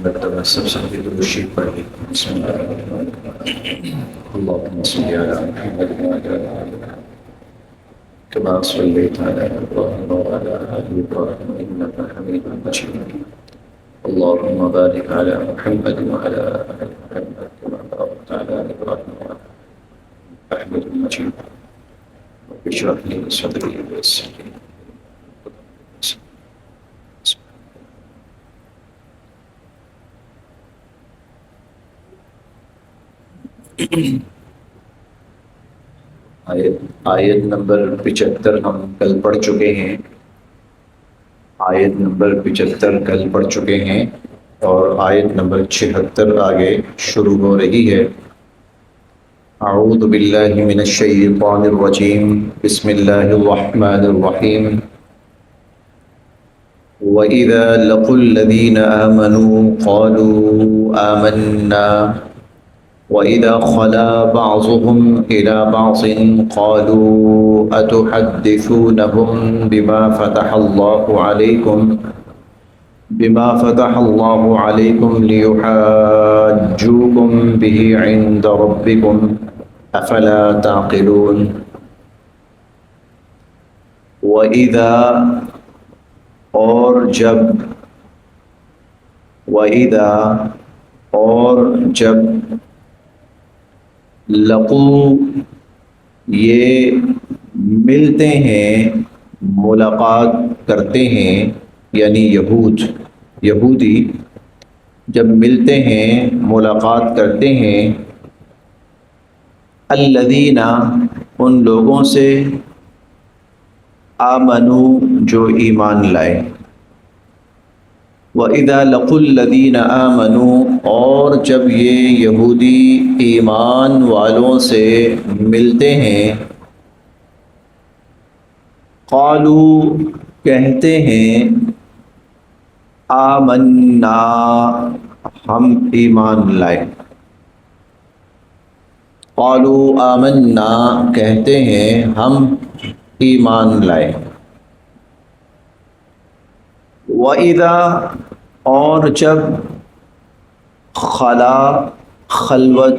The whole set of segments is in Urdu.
مرتبہ سب سے پہلے درود شریف پڑھیں۔ بسم اللہ الرحمن الرحیم۔ اللهم صل على محمد وعلى آل محمد كما صليت على إبراهيم وعلى آل إبراهيم إنك حميد مجيد۔ اللهم بارك على محمد وعلى آل محمد كما باركت على إبراهيم وعلى آل إنك حميد مجيد۔ رب اشرح لي صدري ويسر لي آیت نمبر 75 ہم کل پڑھ چکے ہیں۔ آیت نمبر 75 کل پڑھ چکے ہیں اور آیت نمبر 76 آگے شروع ہو رہی ہے۔ اعوذ باللہ من الشیطان الرجیم، بسم اللہ الرحمن الرحیم۔ وَإِذَا لَقُوا الَّذِينَ آمَنُوا قَالُوا آمَنَّا وَإِذَا خَلَا بَعْضُهُمْ إِلَى بَعْضٍ قَالُوا أَتُحَدِّثُونَهُمْ بِمَا فَتَحَ اللَّهُ عَلَيْكُمْ لِيُحَاجُّوكُمْ بِهِ عِندَ رَبِّكُمْ أَفَلَا تَعْقِلُونَ۔ وَإِذَا اور جب لقو یہ ملتے ہیں، ملاقات کرتے ہیں، یعنی یہودی جب ملتے ہیں ملاقات کرتے ہیں، الذین ان لوگوں سے، آمنو جو ایمان لائے، وَإِذَا لَقُوا الَّذِينَ آمَنُوا اور جب یہ یہودی ایمان والوں سے ملتے ہیں، قالوا کہتے ہیں، آمنا ہم ایمان لائے، قالوا آمنا کہتے ہیں ہم ایمان لائے۔ وَإِذَا اور جب خلا خلوت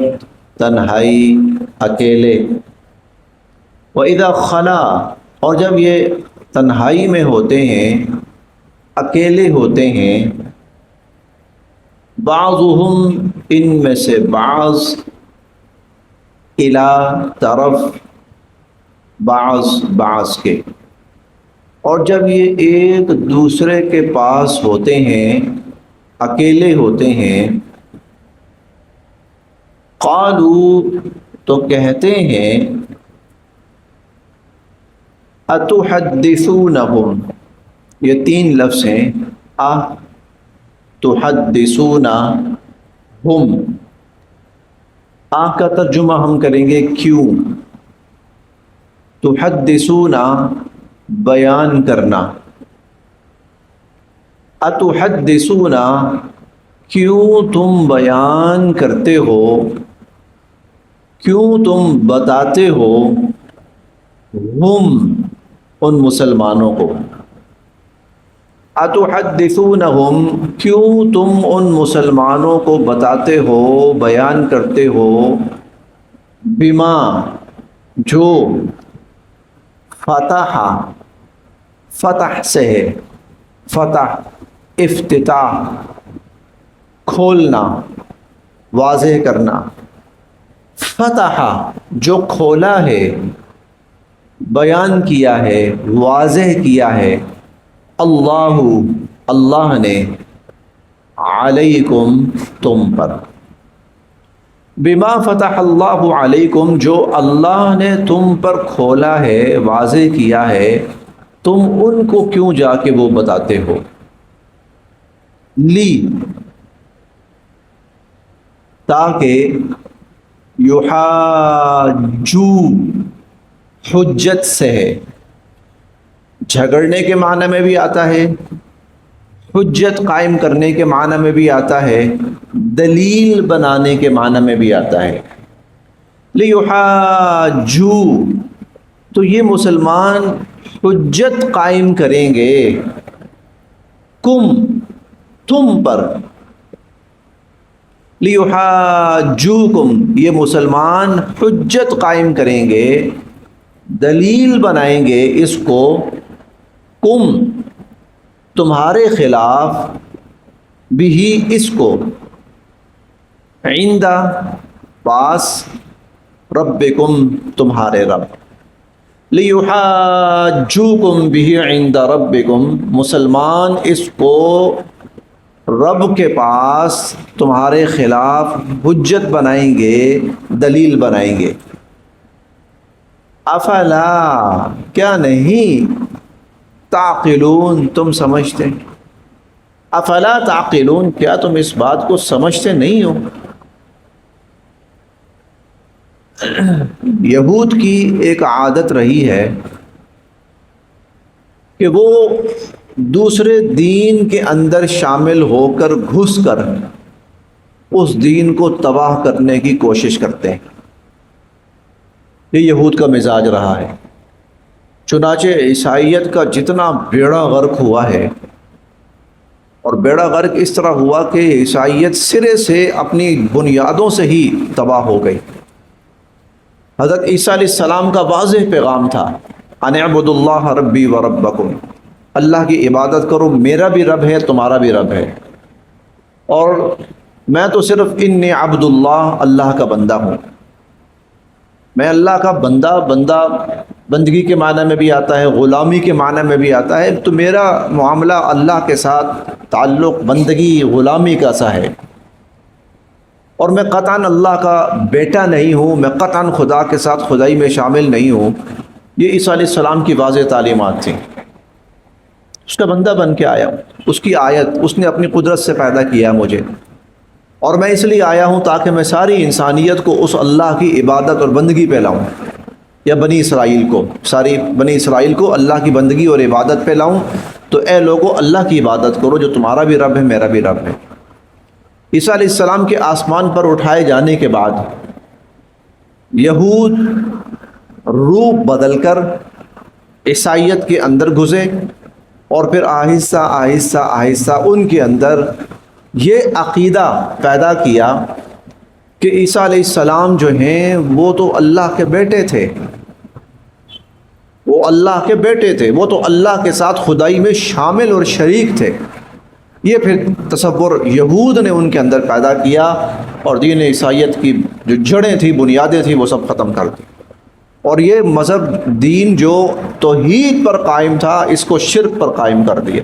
تنہائی اکیلے، وَإِذَا خلا اور جب یہ تنہائی میں ہوتے ہیں، اکیلے ہوتے ہیں، بعضهم ان میں سے بعض، الی طرف بعض کے، اور جب یہ ایک دوسرے کے پاس ہوتے ہیں، اکیلے ہوتے ہیں، قالوا تو کہتے ہیں، اتحدثونہم یہ 3 لفظ ہیں، تحدثونہم، کا ترجمہ ہم کریں گے کیوں، تحدثونا بیان کرنا، اتحدثونا کیوں تم بیان کرتے ہو، کیوں تم بتاتے ہو، ہم ان مسلمانوں کو، اتحدثونہم کیوں تم ان مسلمانوں کو بتاتے ہو، بیان کرتے ہو، بما جو، فتح سے ہے، فتح افتتاح کھولنا، واضح کرنا، فتح جو کھولا ہے، بیان کیا ہے، واضح کیا ہے، اللہ نے، علیکم تم پر، بما فتح اللہ علیکم جو اللہ نے تم پر کھولا ہے، واضح کیا ہے، تم ان کو کیوں جا کے وہ بتاتے ہو، تاکہ یحاجو حجت سے ہے، جھگڑنے کے معنی میں بھی آتا ہے، حجت قائم کرنے کے معنی میں بھی آتا ہے، دلیل بنانے کے معنی میں بھی آتا ہے، لیحاجو تو یہ مسلمان حجت قائم کریں گے، تم پر، لیحاجوکم، یہ مسلمان حجت قائم کریں گے، دلیل بنائیں گے اس کو، کم تمہارے خلاف، بھی اس کو، عند پاس، ربکم تمہارے رب، لیحاجوکم بھی عند ربکم، مسلمان اس کو رب کے پاس تمہارے خلاف حجت بنائیں گے، دلیل بنائیں گے۔ افلا، کیا نہیں، تعقلون، تم سمجھتے، افلا تعقلون، کیا تم اس بات کو سمجھتے نہیں ہو؟ یہود کی ایک عادت رہی ہے کہ وہ دوسرے دین کے اندر شامل ہو کر، گھس کر اس دین کو تباہ کرنے کی کوشش کرتے ہیں۔ یہ یہود کا مزاج رہا ہے۔ چنانچہ عیسائیت کا جتنا بیڑا غرق ہوا ہے، اور بیڑا غرق اس طرح ہوا کہ عیسائیت سرے سے اپنی بنیادوں سے ہی تباہ ہو گئی۔ حضرت عیسیٰ علیہ السلام کا واضح پیغام تھا، ان اعبدوا اللہ ربی و ربکم، اللہ کی عبادت کرو، میرا بھی رب ہے، تمہارا بھی رب ہے، اور میں تو صرف انی عبد اللہ، اللہ کا بندہ ہوں، میں اللہ کا بندہ بندگی کے معنی میں بھی آتا ہے، غلامی کے معنی میں بھی آتا ہے، تو میرا معاملہ اللہ کے ساتھ تعلق بندگی غلامی کا سا ہے، اور میں قطعاً اللہ کا بیٹا نہیں ہوں، میں قطعاً خدا کے ساتھ خدائی میں شامل نہیں ہوں۔ یہ عیسیٰ علیہ السلام کی واضح تعلیمات تھیں۔ اس کا بندہ بن کے آیا، اس کی آیت، اس نے اپنی قدرت سے پیدا کیا مجھے، اور میں اس لیے آیا ہوں تاکہ میں ساری انسانیت کو اس اللہ کی عبادت اور بندگی پہ لاؤں، یا بنی اسرائیل کو، ساری بنی اسرائیل کو اللہ کی بندگی اور عبادت پہ لاؤں۔ تو اے لوگو، اللہ کی عبادت کرو جو تمہارا بھی رب ہے، میرا بھی رب ہے۔ عیسیٰ علیہ السلام کے آسمان پر اٹھائے جانے کے بعد یہود روپ بدل کر عیسائیت کے اندر گھسے، اور پھر آہستہ آہستہ آہستہ ان کے اندر یہ عقیدہ پیدا کیا کہ عیسیٰ علیہ السلام جو ہیں وہ تو اللہ کے بیٹے تھے، وہ اللہ کے بیٹے تھے، وہ تو اللہ کے ساتھ خدائی میں شامل اور شریک تھے۔ یہ پھر تصور یہود نے ان کے اندر پیدا کیا، اور دین عیسائیت کی جو جڑیں تھیں، بنیادیں تھیں، وہ سب ختم کر دی، اور یہ مذہب، دین جو توحید پر قائم تھا، اس کو شرک پر قائم کر دیا۔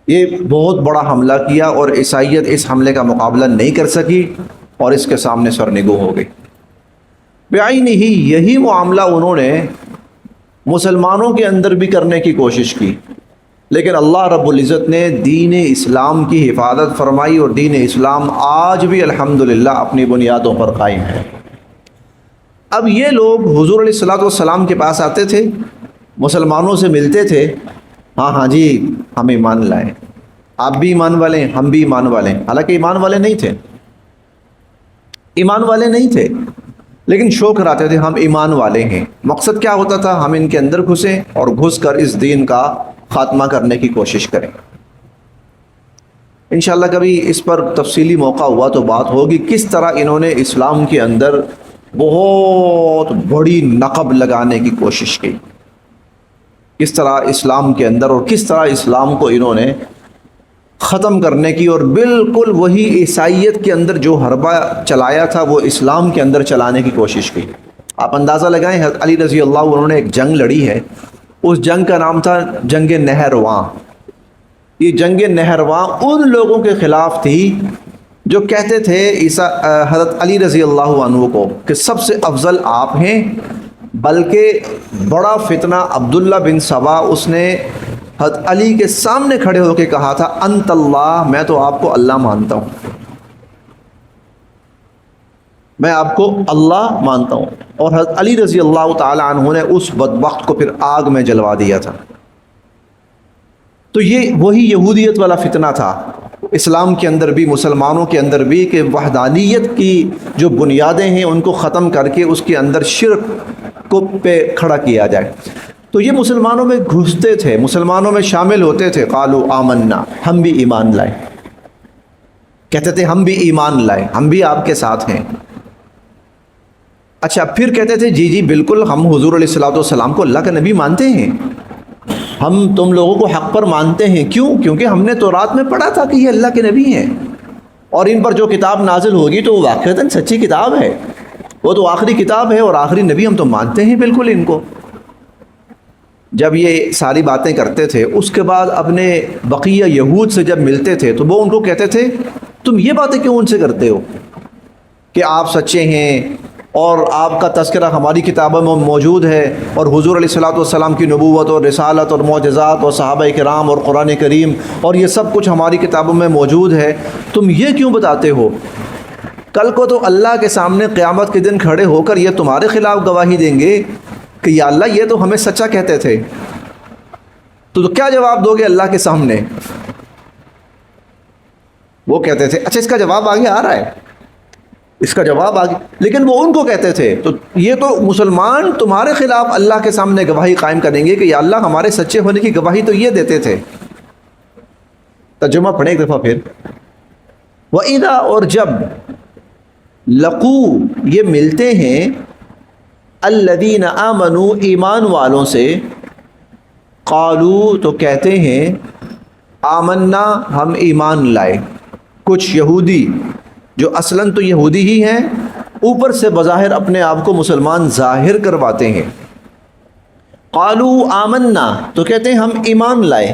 یہ بہت بڑا حملہ کیا، اور عیسائیت اس حملے کا مقابلہ نہیں کر سکی، اور اس کے سامنے سرنگو ہو گئی۔ بعین ہی یہی معاملہ انہوں نے مسلمانوں کے اندر بھی کرنے کی کوشش کی، لیکن اللہ رب العزت نے دین اسلام کی حفاظت فرمائی، اور دین اسلام آج بھی الحمدللہ اپنی بنیادوں پر قائم ہے۔ اب یہ لوگ حضور علیہ الصلوۃ والسلام کے پاس آتے تھے، مسلمانوں سے ملتے تھے، ہاں جی ہم ایمان لائیں، آپ بھی ایمان والے ہیں، ہم بھی ایمان والے ہیں، حالانکہ ایمان والے نہیں تھے، ایمان والے نہیں تھے، لیکن شو کراتے تھے ہم ایمان والے ہیں۔ مقصد کیا ہوتا تھا؟ ہم ان کے اندر گھسیں اور گھس کر اس دین کا خاتمہ کرنے کی کوشش کریں۔ انشاءاللہ کبھی اس پر تفصیلی موقع ہوا تو بات ہوگی، کس طرح انہوں نے اسلام کے اندر بہت بڑی نقب لگانے کی کوشش کی، کس طرح اسلام کے اندر، اور کس طرح اسلام کو انہوں نے ختم کرنے کی، اور بالکل وہی عیسائیت کے اندر جو حربہ چلایا تھا وہ اسلام کے اندر چلانے کی کوشش کی۔ آپ اندازہ لگائیں، حضرت علی رضی اللہ عنہ انہوں نے ایک جنگ لڑی ہے، اس جنگ کا نام تھا جنگ نہرواں۔ یہ جنگ نہرواں ان لوگوں کے خلاف تھی جو کہتے تھے حضرت علی رضی اللہ عنہ کو کہ سب سے افضل آپ ہیں، بلکہ بڑا فتنہ عبداللہ بن سبا، اس نے حضرت علی کے سامنے کھڑے ہو کے کہا تھا انت اللہ، میں تو آپ کو اللہ مانتا ہوں، میں آپ کو اللہ مانتا ہوں، اور حضرت علی رضی اللہ تعالی عنہ نے اس بدبخت کو پھر آگ میں جلوا دیا تھا۔ تو یہ وہی یہودیت والا فتنہ تھا اسلام کے اندر بھی، مسلمانوں کے اندر بھی، کہ وحدانیت کی جو بنیادیں ہیں ان کو ختم کر کے اس کے اندر شرک کو پہ کھڑا کیا جائے۔ تو یہ مسلمانوں میں گھستے تھے، مسلمانوں میں شامل ہوتے تھے، قالوا آمنا، ہم بھی ایمان لائے۔ کہتے تھے ہم بھی ایمان لائے، ہم بھی آپ کے ساتھ ہیں۔ اچھا پھر کہتے تھے جی جی بالکل ہم حضور علیہ الصلوۃ والسلام کو اللہ کا نبی مانتے ہیں، ہم تم لوگوں کو حق پر مانتے ہیں۔ کیوں؟ کیونکہ ہم نے تورات میں پڑھا تھا کہ یہ اللہ کے نبی ہیں، اور ان پر جو کتاب نازل ہوگی تو وہ واقعتاً سچی کتاب ہے، وہ تو آخری کتاب ہے اور آخری نبی، ہم تو مانتے ہیں بالکل ان کو۔ جب یہ ساری باتیں کرتے تھے اس کے بعد اپنے بقیہ یہود سے جب ملتے تھے تو وہ ان کو کہتے تھے تم یہ باتیں کیوں ان سے کرتے ہو کہ آپ سچے ہیں اور آپ کا تذکرہ ہماری کتابوں میں موجود ہے، اور حضور علیہ الصلوۃ والسلام کی نبوت اور رسالت اور معجزات اور صحابہ کرام اور قرآن کریم اور یہ سب کچھ ہماری کتابوں میں موجود ہے، تم یہ کیوں بتاتے ہو؟ کل کو تو اللہ کے سامنے قیامت کے دن کھڑے ہو کر یہ تمہارے خلاف گواہی دیں گے کہ یا اللہ یہ تو ہمیں سچا کہتے تھے، تو کیا جواب دو گے اللہ کے سامنے؟ وہ کہتے تھے اچھا اس کا جواب آگے آ رہا ہے، اس کا جواب آگے، لیکن وہ ان کو کہتے تھے تو یہ تو مسلمان تمہارے خلاف اللہ کے سامنے گواہی قائم کریں گے کہ یا اللہ ہمارے سچے ہونے کی گواہی تو یہ دیتے تھے۔ ترجمہ پڑھیں ایک دفعہ پھر۔ وَإِذَا، اور جب، لقو یہ ملتے ہیں، الذین آمنوا ایمان والوں سے، قالوا تو کہتے ہیں، آمنا ہم ایمان لائے۔ کچھ یہودی جو اصلاً تو یہودی ہی ہیں، اوپر سے بظاہر اپنے آپ کو مسلمان ظاہر کرواتے ہیں۔ قالوا آمنا تو کہتے ہیں ہم ایمان لائے۔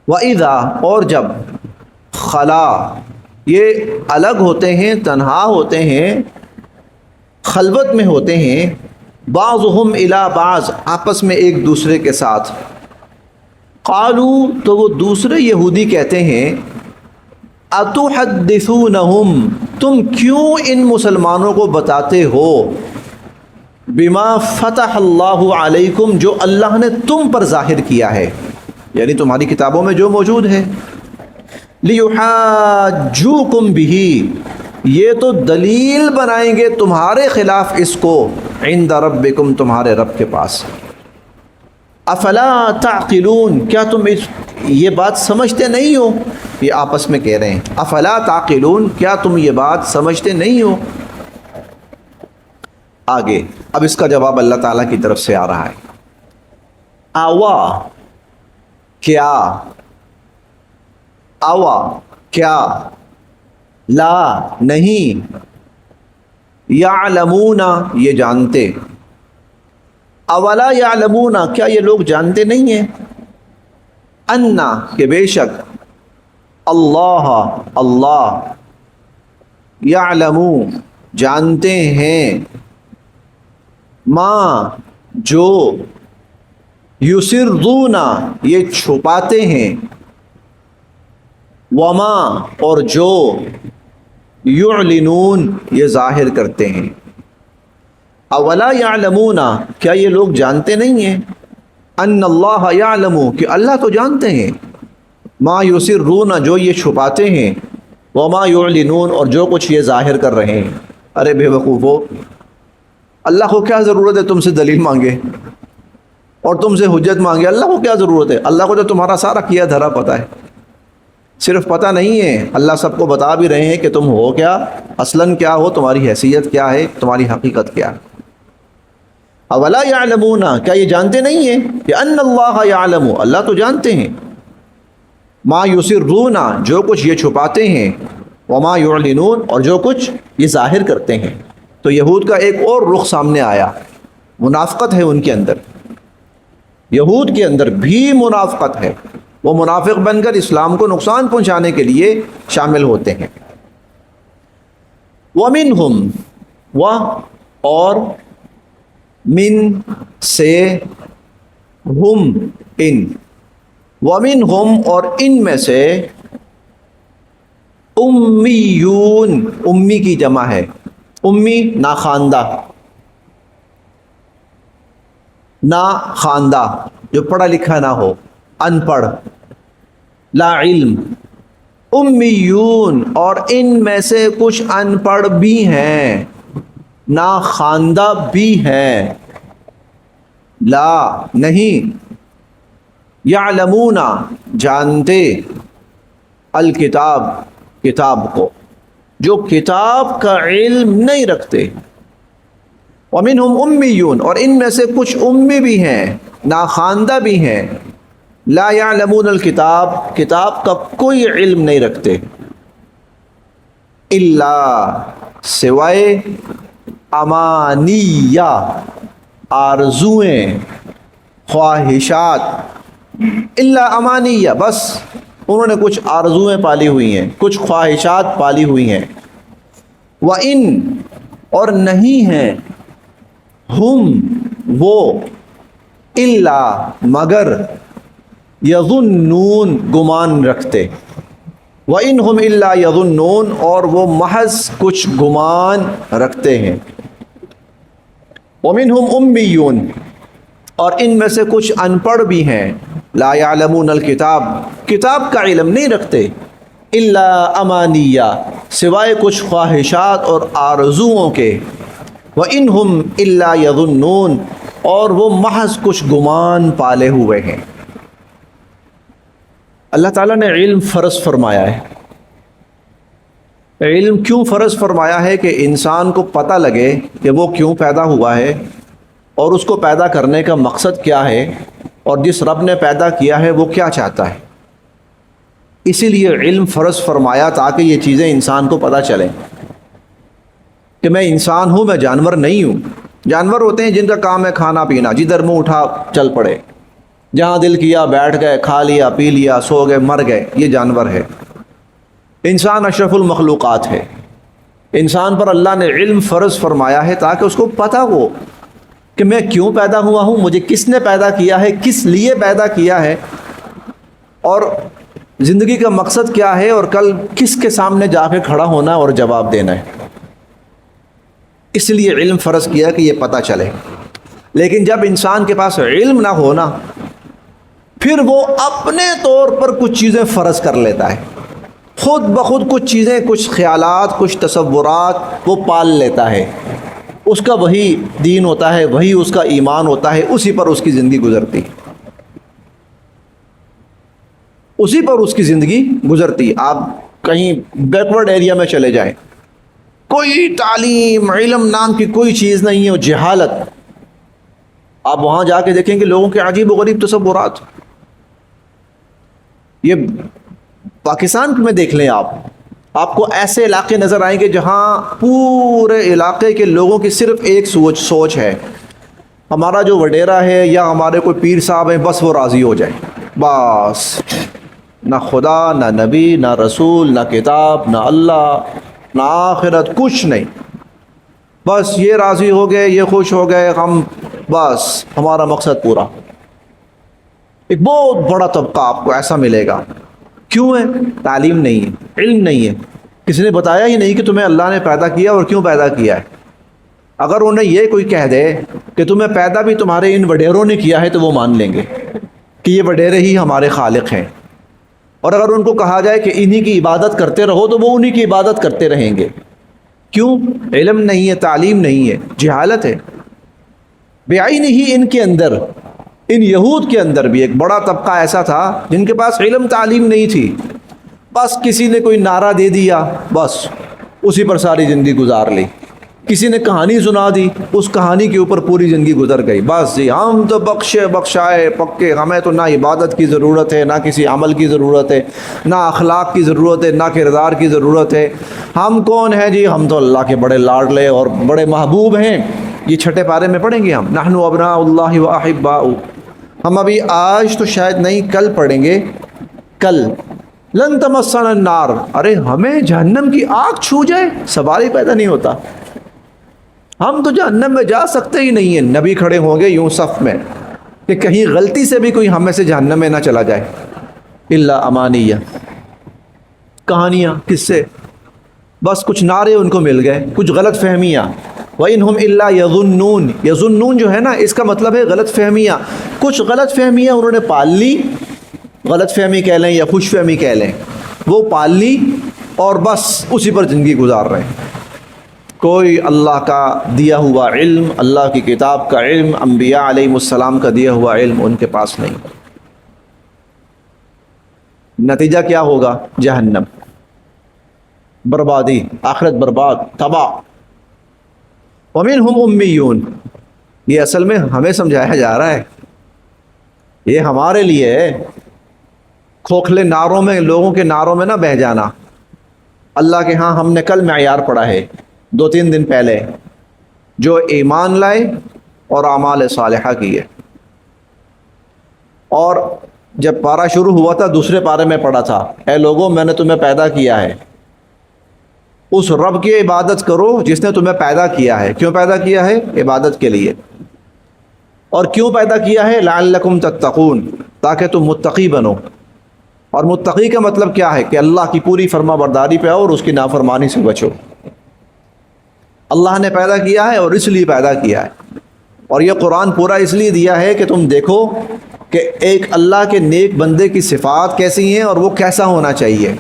وَإِذَا، اور جب، خلا یہ الگ ہوتے ہیں، تنہا ہوتے ہیں، خلوت میں ہوتے ہیں، بعضهم الی بعض آپس میں ایک دوسرے کے ساتھ، قالوا تو وہ دوسرے یہودی کہتے ہیں، اتحدثونہم تم کیوں ان مسلمانوں کو بتاتے ہو، بما فتح اللہ علیکم جو اللہ نے تم پر ظاہر کیا ہے، یعنی تمہاری کتابوں میں جو موجود ہے، لیحاجوکم بہ یہ تو دلیل بنائیں گے تمہارے خلاف اس کو، عند ربکم تمہارے رب کے پاس۔ افلا تعقلون کیا تم یہ بات سمجھتے نہیں ہو؟ یہ آپس میں کہہ رہے ہیں افلا تعقلون کیا تم یہ بات سمجھتے نہیں ہو؟ آگے اب اس کا جواب اللہ تعالیٰ کی طرف سے آ رہا ہے۔ آوا کیا، آوا کیا، لا نہیں، یعلمون یہ جانتے، اولا یعلمون کیا یہ لوگ جانتے نہیں ہیں، انا کہ بے شک، اللہ اللہ، یعلم جانتے ہیں، ما جو، یسرون یہ چھپاتے ہیں، وما اور جو، یعلنون یہ ظاہر کرتے ہیں۔ اولا یعلمون کیا یہ لوگ جانتے نہیں ہیں، ان اللہ یعلم کہ اللہ تو جانتے ہیں، ما یسرون جو یہ چھپاتے ہیں، وما یعلنون اور جو کچھ یہ ظاہر کر رہے ہیں۔ ارے بے وقوفو، اللہ کو کیا ضرورت ہے تم سے دلیل مانگے اور تم سے حجت مانگے؟ اللہ کو کیا ضرورت ہے؟ اللہ کو تو تمہارا سارا کیا دھرا پتہ ہے، صرف پتہ نہیں ہے، اللہ سب کو بتا بھی رہے ہیں کہ تم ہو کیا، اصلاً کیا ہو، تمہاری حیثیت کیا ہے، تمہاری حقیقت کیا ہے۔ اولا یعلمون کیا یہ جانتے نہیں ہیں کہ ان اللہ یعلم اللہ تو جانتے ہیں، ما یسرون جو کچھ یہ چھپاتے ہیں، وما یعلنون اور جو کچھ یہ ظاہر کرتے ہیں۔ تو یہود کا ایک اور رخ سامنے آیا، منافقت ہے ان کے اندر، یہود کے اندر بھی منافقت ہے، وہ منافق بن کر اسلام کو نقصان پہنچانے کے لیے شامل ہوتے ہیں۔ وَمِنْهُمْ اور من سے، ہم ان، وَمِنْهُمْ اور ان میں سے، امیون امی کی جمع ہے، امی ناخواندہ، ناخواندہ جو پڑھا لکھا نہ ہو، ان پڑھ، لا علم، امیون اور ان میں سے کچھ ان پڑھ بھی ہیں، ناخواندہ بھی ہیں، لا نہیں، یعلمون جانتے، الکتاب کتاب کو، جو کتاب کا علم نہیں رکھتے. ومنہم امیون، اور ان میں سے کچھ امی بھی ہیں، ناخواندہ بھی ہیں. لا یعلمون الکتاب، کتاب کا کوئی علم نہیں رکھتے. الا، سوائے امانیہ، آرزویں، خواہشات. الا امانیہ، بس انہوں نے کچھ آرزویں پالی ہوئی ہیں، کچھ خواہشات پالی ہوئی ہیں. وَإِن، اور نہیں ہیں، ہم وہ، الا مگر، یظنون گمان رکھتے. وَإِنْ هُمْ إِلَّا يَظُنُّونَ، اور وہ محض کچھ گمان رکھتے ہیں. وَمِنْهُمْ أُمِّيُّونَ، اور ان میں سے کچھ ان پڑھ بھی ہیں. لا يعلمون الکتاب، کتاب کا علم نہیں رکھتے. الا امانیہ، سوائے کچھ خواہشات اور آرزوؤں کے. وَإِنْهُمْ إِلَّا يَظُنُّونَ، اور وہ محض کچھ گمان پالے ہوئے ہیں. اللہ تعالیٰ نے علم فرض فرمایا ہے. علم کیوں فرض فرمایا ہے؟ کہ انسان کو پتہ لگے کہ وہ کیوں پیدا ہوا ہے، اور اس کو پیدا کرنے کا مقصد کیا ہے، اور جس رب نے پیدا کیا ہے وہ کیا چاہتا ہے. اسی لیے علم فرض فرمایا، تاکہ یہ چیزیں انسان کو پتہ چلیں کہ میں انسان ہوں، میں جانور نہیں ہوں. جانور ہوتے ہیں جن کا کام ہے کھانا پینا، جدھر منہ اٹھا چل پڑے، جہاں دل کیا بیٹھ گئے، کھا لیا پی لیا، سو گئے مر گئے، یہ جانور ہے. انسان اشرف المخلوقات ہے. انسان پر اللہ نے علم فرض فرمایا ہے تاکہ اس کو پتہ ہو کہ میں کیوں پیدا ہوا ہوں، مجھے کس نے پیدا کیا ہے، کس لیے پیدا کیا ہے، اور زندگی کا مقصد کیا ہے، اور کل کس کے سامنے جا کے کھڑا ہونا ہے اور جواب دینا ہے. اس لیے علم فرض کیا کہ یہ پتہ چلے. لیکن جب انسان کے پاس علم نہ ہونا، پھر وہ اپنے طور پر کچھ چیزیں فرض کر لیتا ہے، خود بخود کچھ چیزیں، کچھ خیالات، کچھ تصورات وہ پال لیتا ہے. اس کا وہی دین ہوتا ہے، وہی اس کا ایمان ہوتا ہے، اسی پر اس کی زندگی گزرتی، اسی پر اس کی زندگی گزرتی. آپ کہیں بیکورڈ ایریا میں چلے جائیں، کوئی تعلیم علم نام کی کوئی چیز نہیں ہے، وہ جہالت. آپ وہاں جا کے دیکھیں کہ لوگوں کے عجیب و غریب تصورات. یہ پاکستان میں دیکھ لیں، آپ کو ایسے علاقے نظر آئیں گے جہاں پورے علاقے کے لوگوں کی صرف ایک سوچ ہے، ہمارا جو وڈیرا ہے یا ہمارے کوئی پیر صاحب ہیں، بس وہ راضی ہو جائیں. بس نہ خدا، نہ نبی، نہ رسول، نہ کتاب، نہ اللہ، نہ آخرت، کچھ نہیں. بس یہ راضی ہو گئے، یہ خوش ہو گئے، ہم بس ہمارا مقصد پورا. ایک بہت بڑا طبقہ آپ کو ایسا ملے گا. کیوں ہے؟ تعلیم نہیں ہے، علم نہیں ہے. کسی نے بتایا ہی نہیں کہ تمہیں اللہ نے پیدا کیا اور کیوں پیدا کیا ہے. اگر انہیں یہ کوئی کہہ دے کہ تمہیں پیدا بھی تمہارے ان وڈیروں نے کیا ہے، تو وہ مان لیں گے کہ یہ وڈیرے ہی ہمارے خالق ہیں. اور اگر ان کو کہا جائے کہ انہی کی عبادت کرتے رہو، تو وہ انہی کی عبادت کرتے رہیں گے. کیوں؟ علم نہیں ہے، تعلیم نہیں ہے، جہالت ہے. بعین ہی ان کے اندر، ان یہود کے اندر بھی ایک بڑا طبقہ ایسا تھا جن کے پاس علم تعلیم نہیں تھی. بس کسی نے کوئی نعرہ دے دیا، بس اسی پر ساری زندگی گزار لی. کسی نے کہانی سنا دی، اس کہانی کے اوپر پوری زندگی گزر گئی. بس جی ہم تو بخشے بخشائے پکے، ہمیں تو نہ عبادت کی ضرورت ہے، نہ کسی عمل کی ضرورت ہے، نہ اخلاق کی ضرورت ہے، نہ کردار کی ضرورت ہے. ہم کون ہیں جی؟ ہم تو اللہ کے بڑے لاڈلے اور بڑے محبوب ہیں. یہ چھٹے پارے میں پڑھیں گے ہم، نحن ابناء اللہ و احباؤ. ہم ابھی آج تو شاید نہیں، کل پڑھیں گے. کل لن تمسنا النار، ارے ہمیں جہنم کی آگ چھو جائے، سوال ہی پیدا نہیں ہوتا. ہم تو جہنم میں جا سکتے ہی نہیں ہیں. نبی کھڑے ہوں گے یوں صف میں کہ کہیں غلطی سے بھی کوئی ہم میں سے جہنم میں نہ چلا جائے. الا امانیہ، کہانیاں، کس سے، بس کچھ نعرے ان کو مل گئے، کچھ غلط فہمیاں. وَإِنْهُمْ إِلَّا يَظُنُّونَ، یظنون جو ہے نا، اس کا مطلب ہے غلط فہمیاں. کچھ غلط فہمیاں انہوں نے پال لی، غلط فہمی کہہ لیں یا خوش فہمی کہہ لیں، وہ پال لی اور بس اسی پر زندگی گزار رہے ہیں. کوئی اللہ کا دیا ہوا علم، اللہ کی کتاب کا علم، انبیاء علیہ السلام کا دیا ہوا علم ان کے پاس نہیں. نتیجہ کیا ہوگا؟ جہنم. بربادی، آخرت برباد، تباہ۔ ومنہم امیون، یہ اصل میں ہمیں سمجھایا جا رہا ہے، یہ ہمارے لیے ہے۔ کھوکھلے نعروں میں، لوگوں کے نعروں میں نہ بہہ جانا۔ اللہ کے ہاں ہم نے کل معیار پڑھا ہے 2-3 دن پہلے، جو ایمان لائے اور اعمال صالحہ کیے۔ اور جب پارہ شروع ہوا تھا دوسرے پارے میں پڑھا تھا، اے لوگوں میں نے تمہیں پیدا کیا ہے، اس رب کی عبادت کرو جس نے تمہیں پیدا کیا ہے۔ کیوں پیدا کیا ہے؟ عبادت کے لیے۔ اور کیوں پیدا کیا ہے؟ لعلکم تتقون، تاکہ تم متقی بنو۔ اور متقی کا مطلب کیا ہے؟ کہ اللہ کی پوری فرما برداری پہ آؤ اور اس کی نافرمانی سے بچو۔ اللہ نے پیدا کیا ہے اور اس لیے پیدا کیا ہے۔ اور یہ قرآن پورا اس لیے دیا ہے کہ تم دیکھو کہ ایک اللہ کے نیک بندے کی صفات کیسی ہیں اور وہ کیسا ہونا چاہیے۔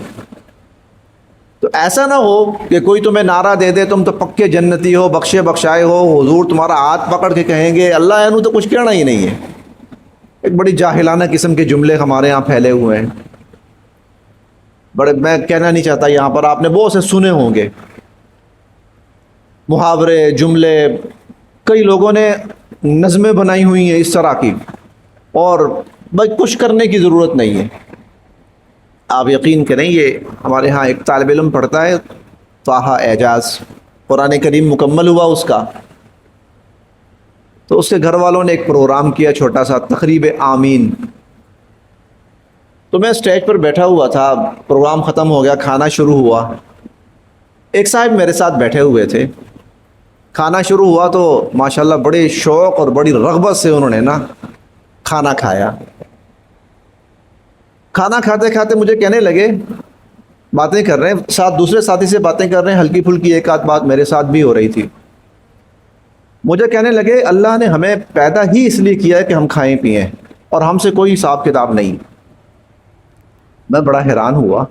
تو ایسا نہ ہو کہ کوئی تمہیں نعرہ دے دے تم تو پکے جنتی ہو، بخشے بخشائے ہو، حضور تمہارا ہاتھ پکڑ کے کہیں گے اللہ انہوں تو کچھ کہنا ہی نہیں ہے۔ ایک بڑی جاہلانہ قسم کے جملے ہمارے ہاں پھیلے ہوئے ہیں، بڑے، میں کہنا نہیں چاہتا یہاں پر، آپ نے بہت سے سنے ہوں گے محاورے، جملے، کئی لوگوں نے نظمیں بنائی ہوئی ہیں اس طرح کی، اور بس کچھ کرنے کی ضرورت نہیں ہے۔ آپ یقین کریں، یہ ہمارے ہاں ایک طالب علم پڑھتا ہے طه اعجاز، قرآن کریم مکمل ہوا اس کا، تو اس کے گھر والوں نے ایک پروگرام کیا چھوٹا سا، تقریب آمین۔ تو میں اسٹیج پر بیٹھا ہوا تھا، پروگرام ختم ہو گیا، کھانا شروع ہوا۔ ایک صاحب میرے ساتھ بیٹھے ہوئے تھے، کھانا شروع ہوا تو ماشاءاللہ بڑے شوق اور بڑی رغبت سے انہوں نے نا کھانا کھایا۔ کھانا کھاتے کھاتے مجھے کہنے لگے، باتیں کر رہے ہیں، ساتھ دوسرے ساتھی سے باتیں کر رہے ہیں، ہلکی پھلکی ایک آدھ بات میرے ساتھ بھی ہو رہی تھی۔ مجھے کہنے لگے اللہ نے ہمیں پیدا ہی اس لیے کیا ہے کہ ہم کھائیں پئیں، اور ہم سے کوئی حساب کتاب نہیں۔ میں بڑا حیران ہوا،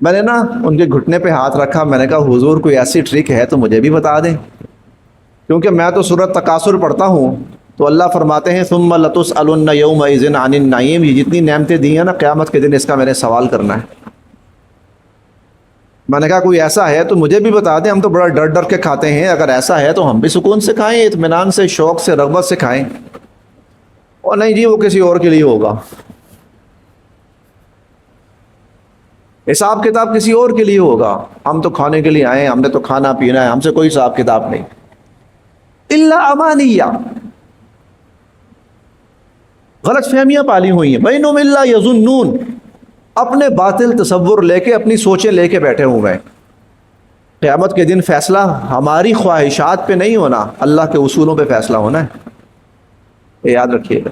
میں نے نا ان کے گھٹنے پہ ہاتھ رکھا، میں نے کہا حضور کوئی ایسی ٹرک ہے تو مجھے بھی بتا دیں، کیونکہ میں تو سورۃ تکاثر پڑھتا ہوں، تو اللہ فرماتے ہیں ثم لتسألن یومئذ عن النعیم، یہ جتنی نعمتیں دی ہیں نا قیامت کے دن اس کا میں نے سوال کرنا ہے۔ میں نے کہا کوئی ایسا ہے تو مجھے بھی بتا دیں، ہم تو بڑا ڈر ڈر کے کھاتے ہیں، اگر ایسا ہے تو ہم بھی سکون سے کھائیں، اطمینان سے، شوق سے، رغبت سے کھائیں۔ اور نہیں جی وہ کسی اور کے لیے ہوگا، حساب کتاب کسی اور کے لیے ہوگا، ہم تو کھانے کے لیے آئے ہیں، ہم نے تو کھانا پینا ہے، ہم سے کوئی حساب کتاب نہیں۔ الا امانیہ، غلط فہمیاں پالی ہوئی ہیں، بینہم الا یظنون، اپنے باطل تصور لے کے، اپنی سوچیں لے کے بیٹھے ہوئے ہیں۔ قیامت کے دن فیصلہ ہماری خواہشات پہ نہیں ہونا، اللہ کے اصولوں پہ فیصلہ ہونا ہے، یہ یاد رکھیے گا۔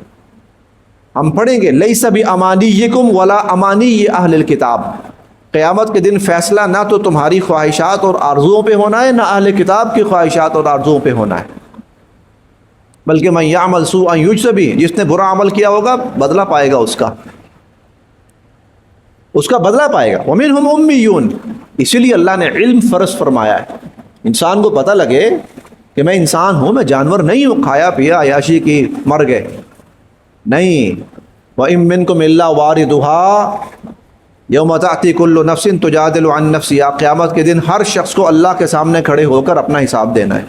ہم پڑھیں گے لیس بامانیکم ولا امانی اہل الکتاب، قیامت کے دن فیصلہ نہ تو تمہاری خواہشات اور آرزوؤں پہ ہونا ہے، نہ اہل کتاب کی خواہشات اور آرزوؤں پہ ہونا ہے، بلکہ من یعمل سوءا یجز بہ، جس نے برا عمل کیا ہوگا بدلہ پائے گا، اس کا بدلہ پائے گا۔ ومنہم امیون، اسی لیے اللہ نے علم فرض فرمایا ہے، انسان کو پتہ لگے کہ میں انسان ہوں، میں جانور نہیں ہوں کھایا پیا عیاشی کی مر گئے، نہیں۔ وَإِن مِّنكُمْ إِلَّا وَارِدُهَا یوم تأتی کل نفس تجادل عن نفسہا، قیامت کے دن ہر شخص کو اللہ کے سامنے کھڑے ہو کر اپنا حساب دینا ہے۔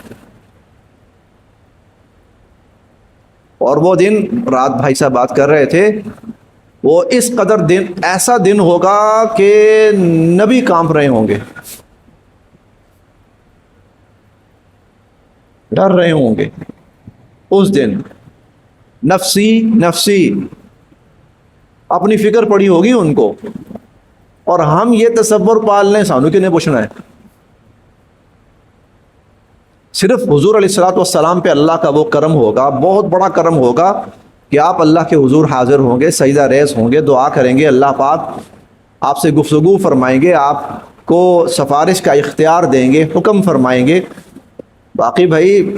اور وہ دن، رات بھائی صاحب بات کر رہے تھے، وہ اس قدر دن، ایسا دن ہوگا کہ نبی کانپ رہے ہوں گے، ڈر رہے ہوں گے اس دن، نفسی نفسی، اپنی فکر پڑی ہوگی ان کو۔ اور ہم یہ تصور پال لیں سانو کہ نہیں پوچھنا ہے، صرف حضور علیہ الصلوۃ والسلام پہ اللہ کا وہ کرم ہوگا، بہت بڑا کرم ہوگا کہ آپ اللہ کے حضور حاضر ہوں گے، سجدہ ریز ہوں گے، دعا کریں گے، اللہ پاک آپ سے گفتگو فرمائیں گے، آپ کو سفارش کا اختیار دیں گے، حکم فرمائیں گے۔ باقی بھائی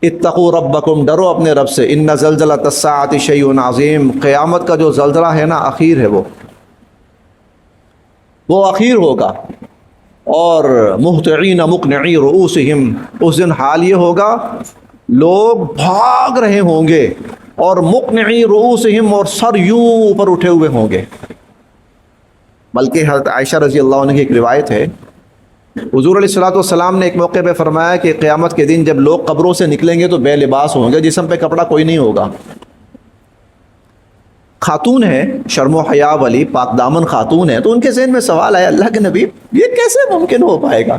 اتقوا ربکم، ڈرو اپنے رب سے، ان زلزلۃ الساعۃ شیء عظیم، قیامت کا جو زلزلہ ہے نا اخیر ہے، وہ اخیر ہوگا۔ اور مہطعین مقنعی رؤوسہم، اس دن حال یہ ہوگا لوگ بھاگ رہے ہوں گے، اور مقنعی رؤوسہم، اور سر یوں اوپر اٹھے ہوئے ہوں گے۔ بلکہ حضرت عائشہ رضی اللہ عنہ کی ایک روایت ہے، حضور علیہ الصلوۃ والسلام نے ایک موقع پہ فرمایا کہ قیامت کے دن جب لوگ قبروں سے نکلیں گے تو بے لباس ہوں گے، جسم پہ کپڑا کوئی نہیں ہوگا۔ خاتون ہے، شرم و حیا والی پاک دامن خاتون ہے، تو ان کے ذہن میں سوال آیا، اللہ کے نبی یہ کیسے ممکن ہو پائے گا؟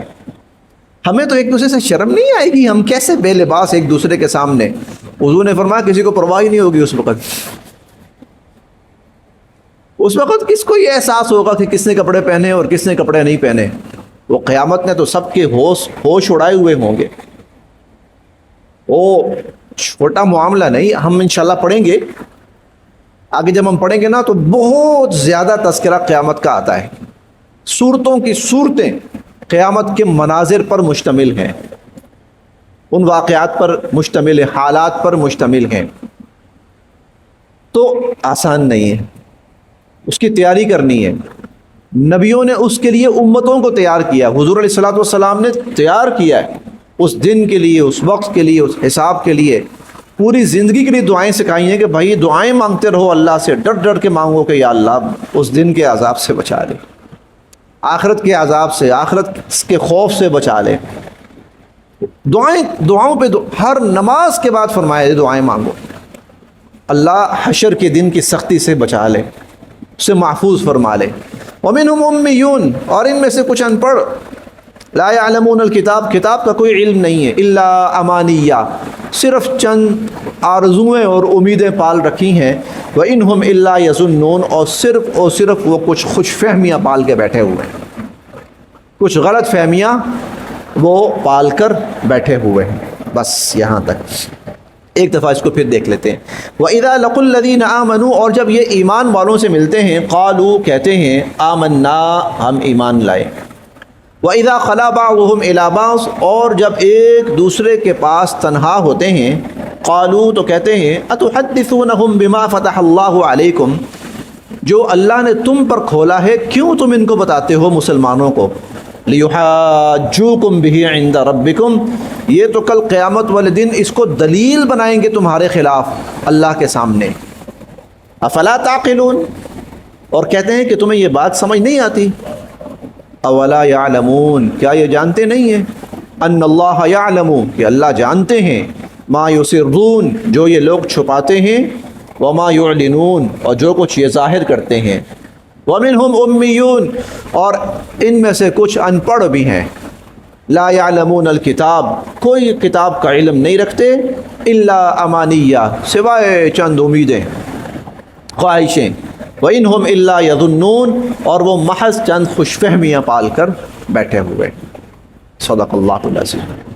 ہمیں تو ایک دوسرے سے شرم نہیں آئے گی، ہم کیسے بے لباس ایک دوسرے کے سامنے؟ حضور نے فرمایا کسی کو پرواہ ہی نہیں ہوگی اس وقت کس کو یہ احساس ہوگا کہ کس نے کپڑے پہنے اور کس نے کپڑے نہیں پہنے؟ وہ قیامت نے تو سب کے ہوش اڑائے ہوئے ہوں گے۔ وہ چھوٹا معاملہ نہیں، ہم انشاءاللہ پڑھیں گے آگے، جب ہم پڑھیں گے نا تو بہت زیادہ تذکرہ قیامت کا آتا ہے، صورتوں کی صورتیں قیامت کے مناظر پر مشتمل ہیں، ان واقعات پر مشتمل ہے، حالات پر مشتمل ہیں، تو آسان نہیں ہے، اس کی تیاری کرنی ہے۔ نبیوں نے اس کے لیے امتوں کو تیار کیا، حضور علیہ الصلوۃ والسلام نے تیار کیا ہے اس دن کے لیے، اس وقت کے لیے، اس حساب کے لیے، پوری زندگی کے لیے دعائیں سکھائی ہیں کہ بھائی دعائیں مانگتے رہو، اللہ سے ڈر ڈر کے مانگو کہ یا اللہ اس دن کے عذاب سے بچا لے، آخرت کے عذاب سے، آخرت کے خوف سے بچا لے۔ دعاؤں پہ ہر نماز کے بعد فرمایا دعائیں مانگو، اللہ حشر کے دن کی سختی سے بچا لے، اسے محفوظ فرما لے۔ وَمِنْهُمْ أُمِّيُّونَ، اور ان میں سے کچھ ان پڑھ، لا يعلمون الکتاب، کتاب کا کوئی علم نہیں ہے، الا امانیہ، صرف چند آرزویں اور امیدیں پال رکھی ہیں، وَإِنْهُمْ إِلَّا يَظُنُّونَ، اور صرف وہ کچھ خوش فہمیاں پال کے بیٹھے ہوئے ہیں، کچھ غلط فہمیاں وہ پال کر بیٹھے ہوئے ہیں۔ بس یہاں تک، ایک دفعہ اس کو پھر دیکھ لیتے ہیں۔ وَإِذَا لَقُوا الَّذِينَ آمَنُوا، اور جب یہ ایمان والوں سے ملتے ہیں، قالوا، کہتے ہیں، آمنا، ہم ایمان لائے۔ وَإِذَا خَلَا بَعْضُهُمْ إِلَىٰ بَعْضٍ، اور جب ایک دوسرے کے پاس تنہا ہوتے ہیں، قالوا، تو کہتے ہیں، أَتُحَدِّثُونَهُمْ بِمَا فَتَحَ اللَّهُ عَلَيْكُمْ، جو اللہ نے تم پر کھولا ہے کیوں تم ان کو بتاتے ہو مسلمانوں کو، لِيُحَاجُّوكُمْ بِهِ عِنْدَ رَبِّكُمْ، یہ تو کل قیامت والے دن اس کو دلیل بنائیں گے تمہارے خلاف اللہ کے سامنے۔ افلا تعقلون، اور کہتے ہیں کہ تمہیں یہ بات سمجھ نہیں آتی۔ اولا یعلمون، کیا یہ جانتے نہیں ہیں، ان اللہ یعلم، کہ اللہ جانتے ہیں، ما یسرون، جو یہ لوگ چھپاتے ہیں، وما یعلنون، اور جو کچھ یہ ظاہر کرتے ہیں۔ ومنہم امیون، اور ان میں سے کچھ ان پڑھ بھی ہیں، لا یعلمون الکتاب، کوئی کتاب کا علم نہیں رکھتے، الا امانیہ، سوائے چند امیدیں، خواہشیں، وَإِنْهُمْ إِلَّا يَظُنُّونَ، اور وہ محض چند خوش فہمیاں پال کر بیٹھے ہوئے۔ صدق اللہ العظیم۔